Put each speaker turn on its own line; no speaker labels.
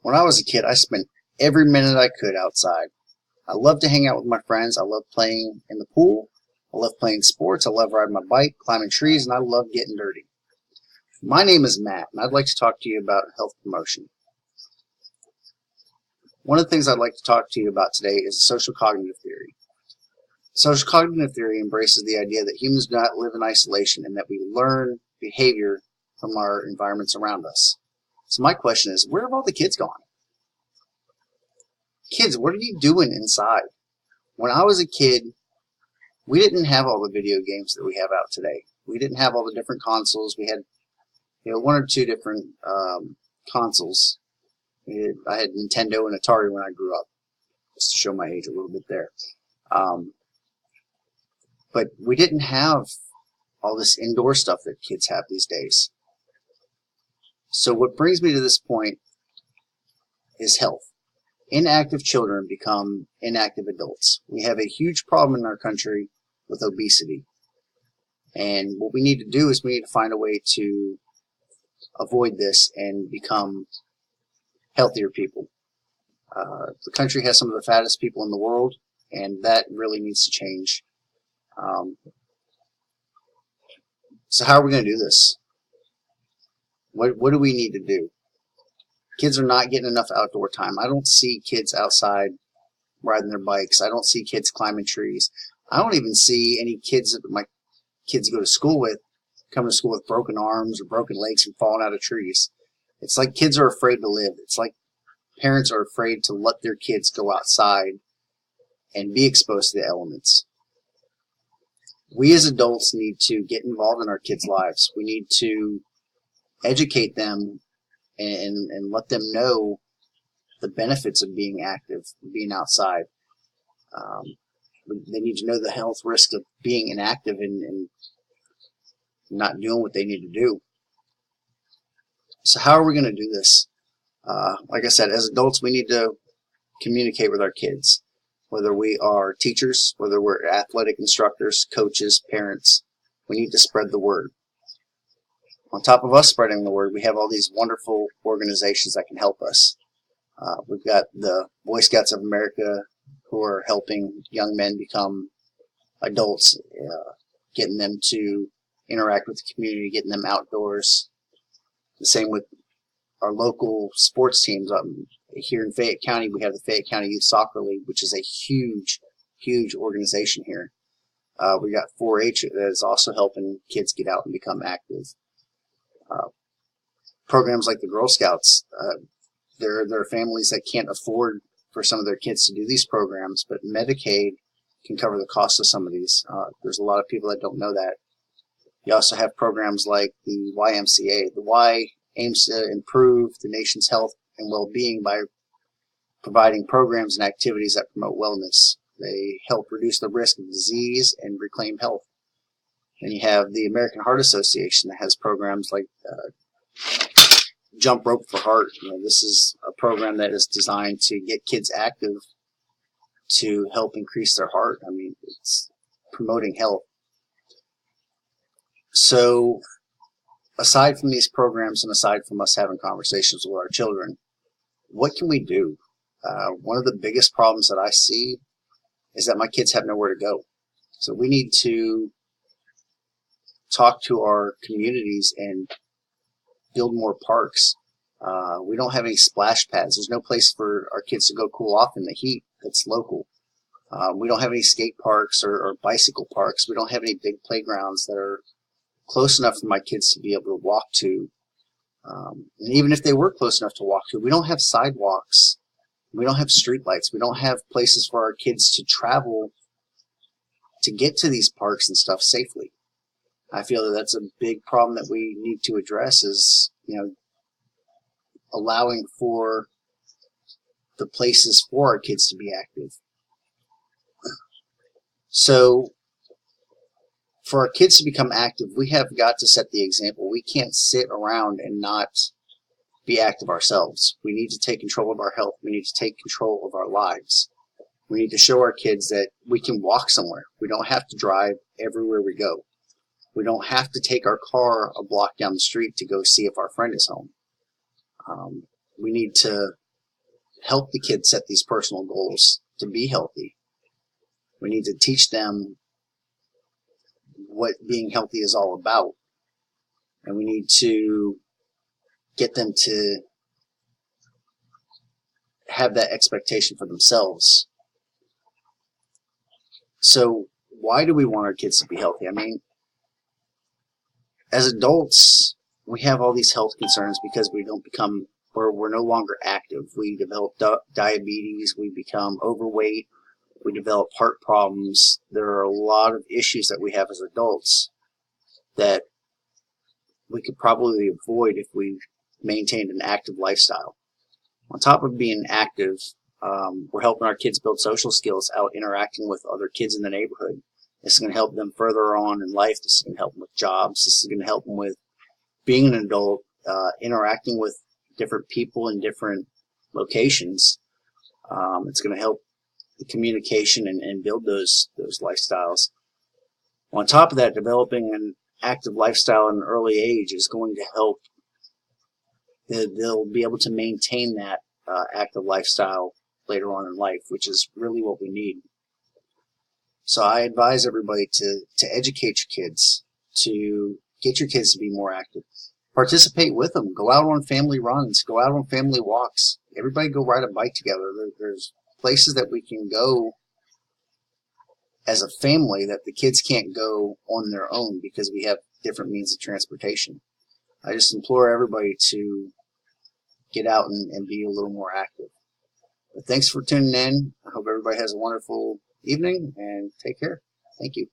When I was a kid, I spent every minute I could outside. I loved to hang out with my friends. I loved playing in the pool. I loved playing sports. I loved riding my bike, climbing trees, and I loved getting dirty. My name is Matt, and I'd like to talk to you about health promotion. One of the things I'd like to talk to you about today is social cognitive theory. Social cognitive theory embraces the idea that humans do not live in isolation and that we learn behavior from our environments around us. So my question is, where have all the kids gone? Kids, what are you doing inside? When I was a kid, we didn't have all the video games that we have out today. We didn't have all the different consoles. We had, one or two different consoles. I had Nintendo and Atari when I grew up, just to show my age a little bit there. But we didn't have all this indoor stuff that kids have these days. So what brings me to this point is health. Inactive children become inactive adults. We have a huge problem in our country with obesity. And what we need to do is we need to find a way to avoid this and become healthier people. The country has some of the fattest people in the world, and that really needs to change. So how are we going to do this? What do we need to do? Kids are not getting enough outdoor time. I don't see kids outside riding their bikes. I don't see kids climbing trees. I don't even see any kids that my kids go to school with coming to school with broken arms or broken legs from falling out of trees. It's like kids are afraid to live. It's like parents are afraid to let their kids go outside and be exposed to the elements. We as adults need to get involved in our kids' lives. We need to educate them and let them know the benefits of being active, being outside. They need to know the health risks of being inactive and not doing what they need to do. So how are we going to do this? Like I said, as adults, we need to communicate with our kids, whether we are teachers, whether we're athletic instructors, coaches, parents. We need to spread the word. On top of us spreading the word, we have all these wonderful organizations that can help us. We've got the Boy Scouts of America who are helping young men become adults, getting them to interact with the community, getting them outdoors. The same with our local sports teams. Here in Fayette County, we have the Fayette County Youth Soccer League, which is a huge, huge organization here. We got 4-H that is also helping kids get out and become active. Programs like the Girl Scouts, there are families that can't afford for some of their kids to do these programs, but Medicaid can cover the cost of some of these. There's a lot of people that don't know that. You also have programs like the YMCA. The Y aims to improve the nation's health and well-being by providing programs and activities that promote wellness. They help reduce the risk of disease and reclaim health. And you have the American Heart Association that has programs like Jump Rope for Heart. This is a program that is designed to get kids active to help increase their heart. It's promoting health. So aside from these programs and aside from us having conversations with our children, what can we do? One of the biggest problems that I see is that my kids have nowhere to go. So we need to talk to our communities and build more parks. We don't have any splash pads. There's no place for our kids to go cool off in the heat that's local. We don't have any skate parks or bicycle parks. We don't have any big playgrounds that are close enough for my kids to be able to walk to. And even if they were close enough to walk to, we don't have sidewalks. We don't have streetlights. We don't have places for our kids to travel to get to these parks and stuff safely. I feel that that's a big problem that we need to address is, allowing for the places for our kids to be active. So for our kids to become active, we have got to set the example. We can't sit around and not be active ourselves. We need to take control of our health. We need to take control of our lives. We need to show our kids that we can walk somewhere. We don't have to drive everywhere we go. We don't have to take our car a block down the street to go see if our friend is home. We need to help the kids set these personal goals to be healthy. We need to teach them what being healthy is all about. And we need to get them to have that expectation for themselves. So why do we want our kids to be healthy? I mean, as adults, we have all these health concerns because we don't become, or we're no longer active. We develop diabetes, we become overweight, we develop heart problems. There are a lot of issues that we have as adults that we could probably avoid if we maintained an active lifestyle. On top of being active, we're helping our kids build social skills out interacting with other kids in the neighborhood. This is going to help them further on in life. This is going to help them with jobs. This is going to help them with being an adult, interacting with different people in different locations. It's going to help the communication and build those lifestyles. On top of that, developing an active lifestyle at an early age is going to help. They'll be able to maintain that active lifestyle later on in life, which is really what we need. So I advise everybody to educate your kids, to get your kids to be more active. Participate with them. Go out on family runs. Go out on family walks. Everybody go ride a bike together. There's places that we can go as a family that the kids can't go on their own because we have different means of transportation. I just implore everybody to get out and be a little more active. But thanks for tuning in. I hope everybody has a wonderful evening and take care. Thank you.